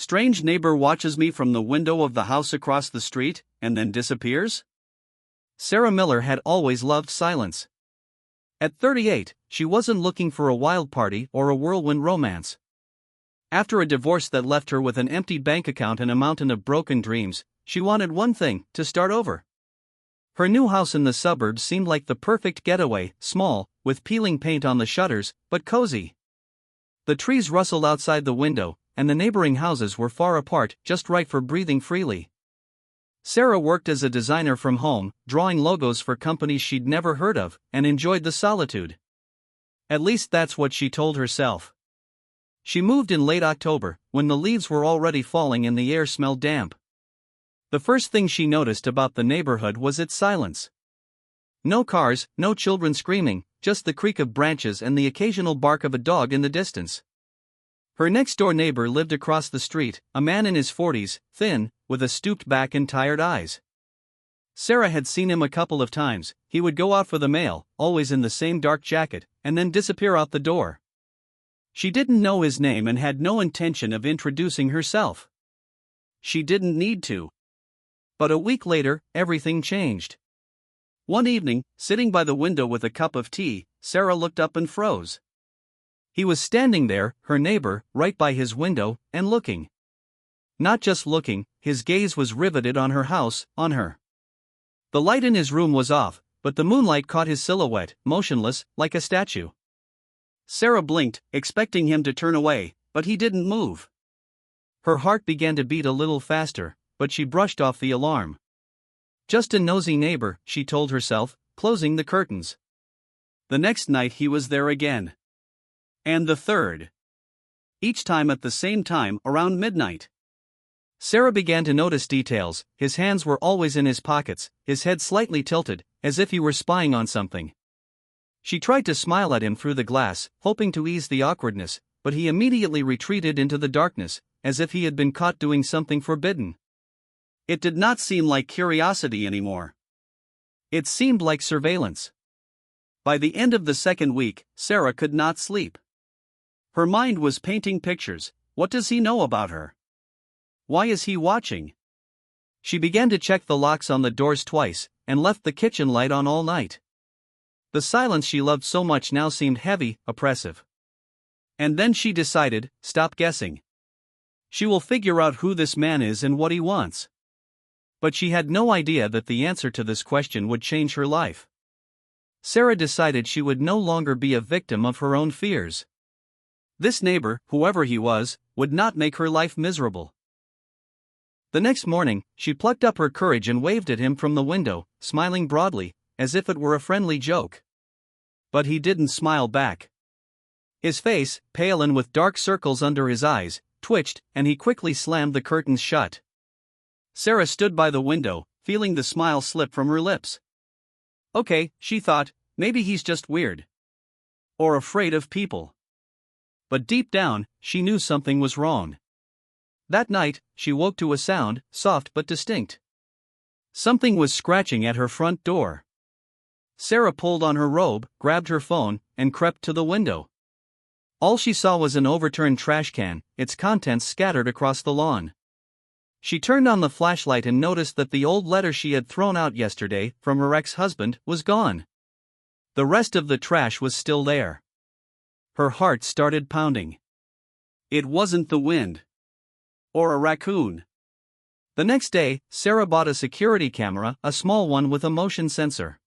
Strange neighbor watches me from the window of the house across the street, and then disappears? Sarah Miller had always loved silence. At 38, she wasn't looking for a wild party or a whirlwind romance. After a divorce that left her with an empty bank account and a mountain of broken dreams, she wanted one thing: to start over. Her new house in the suburbs seemed like the perfect getaway, small, with peeling paint on the shutters, but cozy. The trees rustled outside the window, and the neighboring houses were far apart, just right for breathing freely. Sarah worked as a designer from home, drawing logos for companies she'd never heard of, and enjoyed the solitude. At least that's what she told herself. She moved in late October, when the leaves were already falling and the air smelled damp. The first thing she noticed about the neighborhood was its silence. No cars, no children screaming, just the creak of branches and the occasional bark of a dog in the distance. Her next-door neighbor lived across the street, a man in his 40s, thin, with a stooped back and tired eyes. Sarah had seen him a couple of times. He would go out for the mail, always in the same dark jacket, and then disappear out the door. She didn't know his name and had no intention of introducing herself. She didn't need to. But a week later, everything changed. One evening, sitting by the window with a cup of tea, Sarah looked up and froze. He was standing there, her neighbor, right by his window, and looking. Not just looking, his gaze was riveted on her house, on her. The light in his room was off, but the moonlight caught his silhouette, motionless, like a statue. Sarah blinked, expecting him to turn away, but he didn't move. Her heart began to beat a little faster, but she brushed off the alarm. Just a nosy neighbor, she told herself, closing the curtains. The next night he was there again. And the third. Each time at the same time, around midnight. Sarah began to notice details. His hands were always in his pockets, his head slightly tilted, as if he were spying on something. She tried to smile at him through the glass, hoping to ease the awkwardness, but he immediately retreated into the darkness, as if he had been caught doing something forbidden. It did not seem like curiosity anymore. It seemed like surveillance. By the end of the second week, Sarah could not sleep. Her mind was painting pictures. What does he know about her? Why is he watching? She began to check the locks on the doors twice, and left the kitchen light on all night. The silence she loved so much now seemed heavy, oppressive. And then she decided, stop guessing. She will figure out who this man is and what he wants. But she had no idea that the answer to this question would change her life. Sarah decided she would no longer be a victim of her own fears. This neighbor, whoever he was, would not make her life miserable. The next morning, she plucked up her courage and waved at him from the window, smiling broadly, as if it were a friendly joke. But he didn't smile back. His face, pale and with dark circles under his eyes, twitched, and he quickly slammed the curtains shut. Sarah stood by the window, feeling the smile slip from her lips. Okay, she thought, maybe he's just weird. Or afraid of people. But deep down, she knew something was wrong. That night, she woke to a sound, soft but distinct. Something was scratching at her front door. Sarah pulled on her robe, grabbed her phone, and crept to the window. All she saw was an overturned trash can, its contents scattered across the lawn. She turned on the flashlight and noticed that the old letter she had thrown out yesterday, from her ex-husband, was gone. The rest of the trash was still there. Her heart started pounding. It wasn't the wind. Or a raccoon. The next day, Sarah bought a security camera, a small one with a motion sensor.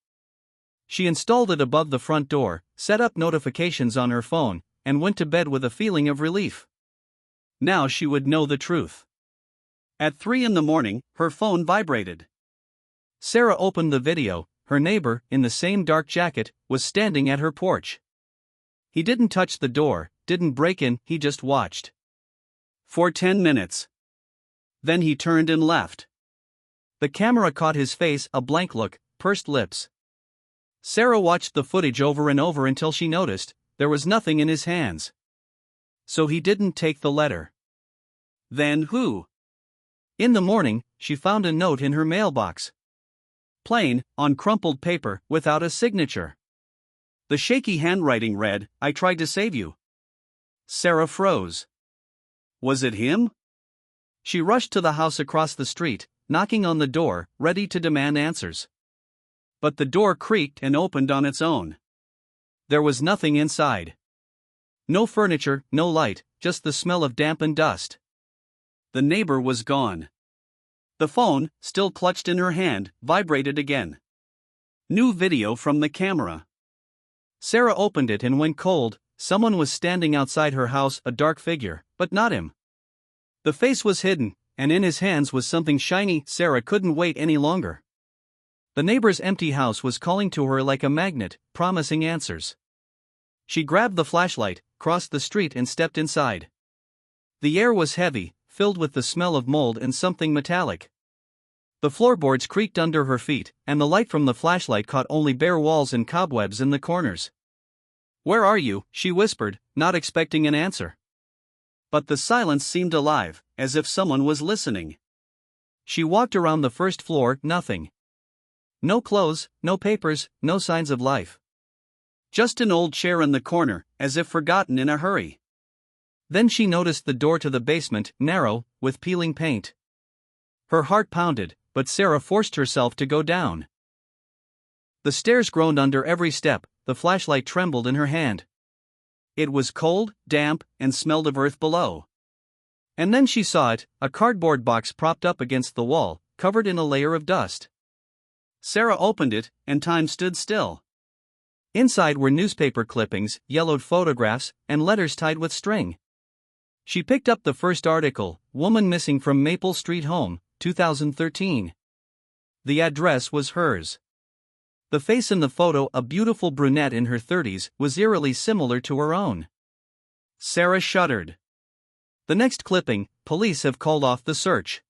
She installed it above the front door, set up notifications on her phone, and went to bed with a feeling of relief. Now she would know the truth. At 3 a.m, her phone vibrated. Sarah opened the video. Her neighbor, in the same dark jacket, was standing at her porch. He didn't touch the door, didn't break in, he just watched. For 10 minutes. Then he turned and left. The camera caught his face, a blank look, pursed lips. Sarah watched the footage over and over until she noticed there was nothing in his hands. So he didn't take the letter. Then who? In the morning, she found a note in her mailbox. Plain, on crumpled paper, without a signature. The shaky handwriting read, "I tried to save you." Sarah froze. Was it him? She rushed to the house across the street, knocking on the door, ready to demand answers. But the door creaked and opened on its own. There was nothing inside. No furniture, no light, just the smell of damp and dust. The neighbor was gone. The phone, still clutched in her hand, vibrated again. New video from the camera. Sarah opened it and went cold. Someone was standing outside her house, a dark figure, but not him. The face was hidden, and in his hands was something shiny. Sarah couldn't wait any longer. The neighbor's empty house was calling to her like a magnet, promising answers. She grabbed the flashlight, crossed the street and stepped inside. The air was heavy, filled with the smell of mold and something metallic. The floorboards creaked under her feet, and the light from the flashlight caught only bare walls and cobwebs in the corners. "Where are you?" she whispered, not expecting an answer. But the silence seemed alive, as if someone was listening. She walked around the first floor, nothing. No clothes, no papers, no signs of life. Just an old chair in the corner, as if forgotten in a hurry. Then she noticed the door to the basement, narrow, with peeling paint. Her heart pounded, but Sarah forced herself to go down. The stairs groaned under every step, the flashlight trembled in her hand. It was cold, damp, and smelled of earth below. And then she saw it, a cardboard box propped up against the wall, covered in a layer of dust. Sarah opened it, and time stood still. Inside were newspaper clippings, yellowed photographs, and letters tied with string. She picked up the first article, "Woman Missing from Maple Street Home, 2013. The address was hers. The face in the photo, a beautiful brunette in her 30s, was eerily similar to her own. Sarah shuddered. The next clipping, "Police have called off the search."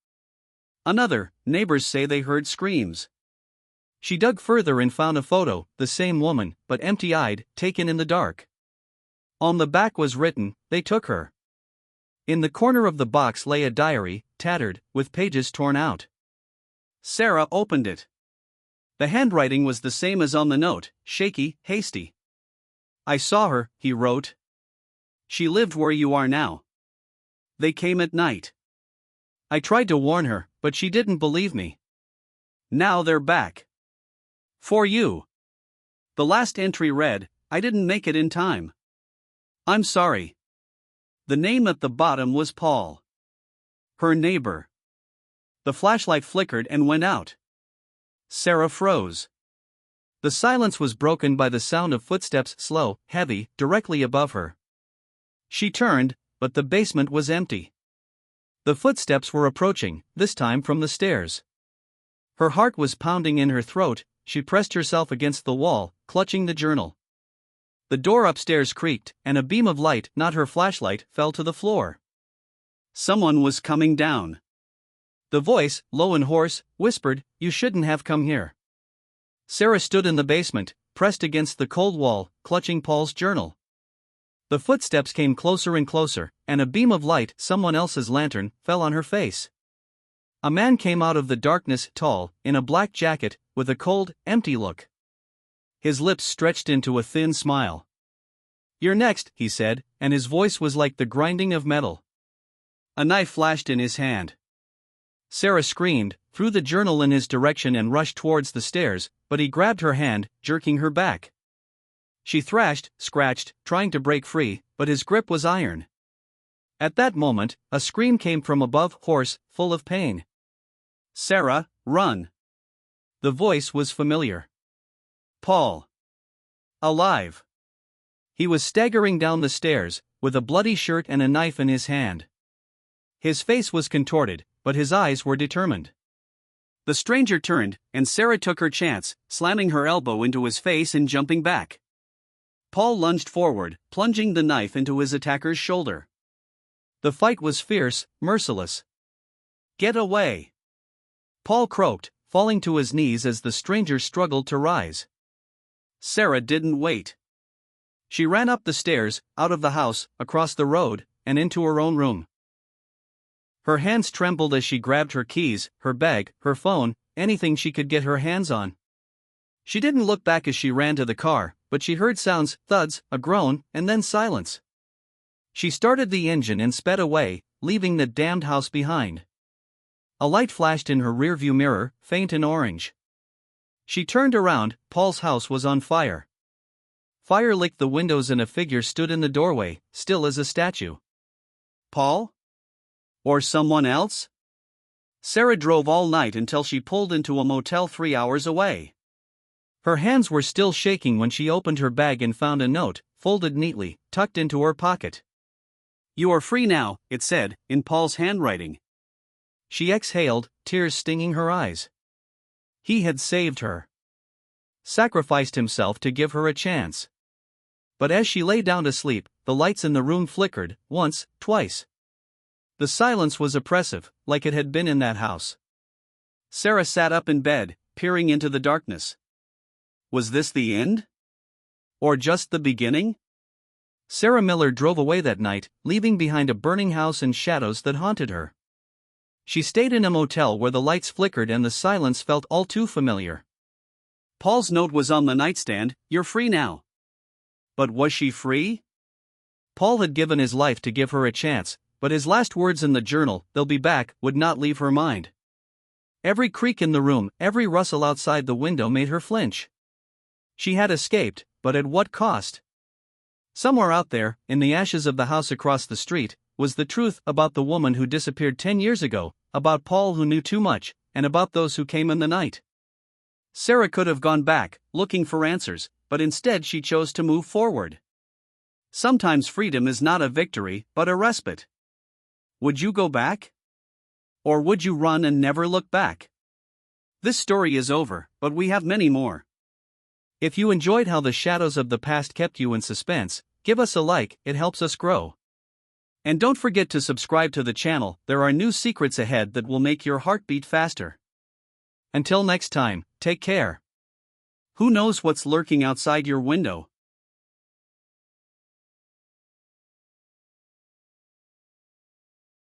Another, "Neighbors say they heard screams." She dug further and found a photo, the same woman, but empty-eyed, taken in the dark. On the back was written, "They took her." In the corner of the box lay a diary, tattered, with pages torn out. Sarah opened it. The handwriting was the same as on the note, shaky, hasty. "I saw her," he wrote. "She lived where you are now. They came at night. I tried to warn her, but she didn't believe me. Now they're back. For you." The last entry read, "I didn't make it in time. I'm sorry." The name at the bottom was Paul. Her neighbor. The flashlight flickered and went out. Sarah froze. The silence was broken by the sound of footsteps, slow, heavy, directly above her. She turned, but the basement was empty. The footsteps were approaching, this time from the stairs. Her heart was pounding in her throat. She pressed herself against the wall, clutching the journal. The door upstairs creaked, and a beam of light, not her flashlight, fell to the floor. Someone was coming down. The voice, low and hoarse, whispered, "You shouldn't have come here." Sarah stood in the basement, pressed against the cold wall, clutching Paul's journal. The footsteps came closer and closer, and a beam of light, someone else's lantern, fell on her face. A man came out of the darkness, tall, in a black jacket, with a cold, empty look. His lips stretched into a thin smile. "You're next," he said, and his voice was like the grinding of metal. A knife flashed in his hand. Sarah screamed, threw the journal in his direction and rushed towards the stairs, but he grabbed her hand, jerking her back. She thrashed, scratched, trying to break free, but his grip was iron. At that moment, a scream came from above, hoarse, full of pain. "Sarah, run!" The voice was familiar. Paul. Alive. He was staggering down the stairs, with a bloody shirt and a knife in his hand. His face was contorted, but his eyes were determined. The stranger turned, and Sarah took her chance, slamming her elbow into his face and jumping back. Paul lunged forward, plunging the knife into his attacker's shoulder. The fight was fierce, merciless. "Get away!" Paul croaked, falling to his knees as the stranger struggled to rise. Sarah didn't wait. She ran up the stairs, out of the house, across the road, and into her own room. Her hands trembled as she grabbed her keys, her bag, her phone, anything she could get her hands on. She didn't look back as she ran to the car, but she heard sounds, thuds, a groan, and then silence. She started the engine and sped away, leaving that damned house behind. A light flashed in her rearview mirror, faint and orange. She turned around. Paul's house was on fire. Fire licked the windows and a figure stood in the doorway, still as a statue. Paul? Or someone else? Sarah drove all night until she pulled into a motel 3 hours away. Her hands were still shaking when she opened her bag and found a note, folded neatly, tucked into her pocket. "You are free now," it said, in Paul's handwriting. She exhaled, tears stinging her eyes. He had saved her. Sacrificed himself to give her a chance. But as she lay down to sleep, the lights in the room flickered, once, twice. The silence was oppressive, like it had been in that house. Sarah sat up in bed, peering into the darkness. Was this the end? Or just the beginning? Sarah Miller drove away that night, leaving behind a burning house and shadows that haunted her. She stayed in a motel where the lights flickered and the silence felt all too familiar. Paul's note was on the nightstand, "You're free now." But was she free? Paul had given his life to give her a chance, but his last words in the journal, "They'll be back," would not leave her mind. Every creak in the room, every rustle outside the window made her flinch. She had escaped, but at what cost? Somewhere out there, in the ashes of the house across the street, was the truth about the woman who disappeared 10 years ago, about Paul who knew too much, and about those who came in the night. Sarah could have gone back, looking for answers, but instead she chose to move forward. Sometimes freedom is not a victory, but a respite. Would you go back? Or would you run and never look back? This story is over, but we have many more. If you enjoyed how the shadows of the past kept you in suspense, give us a like, it helps us grow. And don't forget to subscribe to the channel, there are new secrets ahead that will make your heart beat faster. Until next time, take care. Who knows what's lurking outside your window?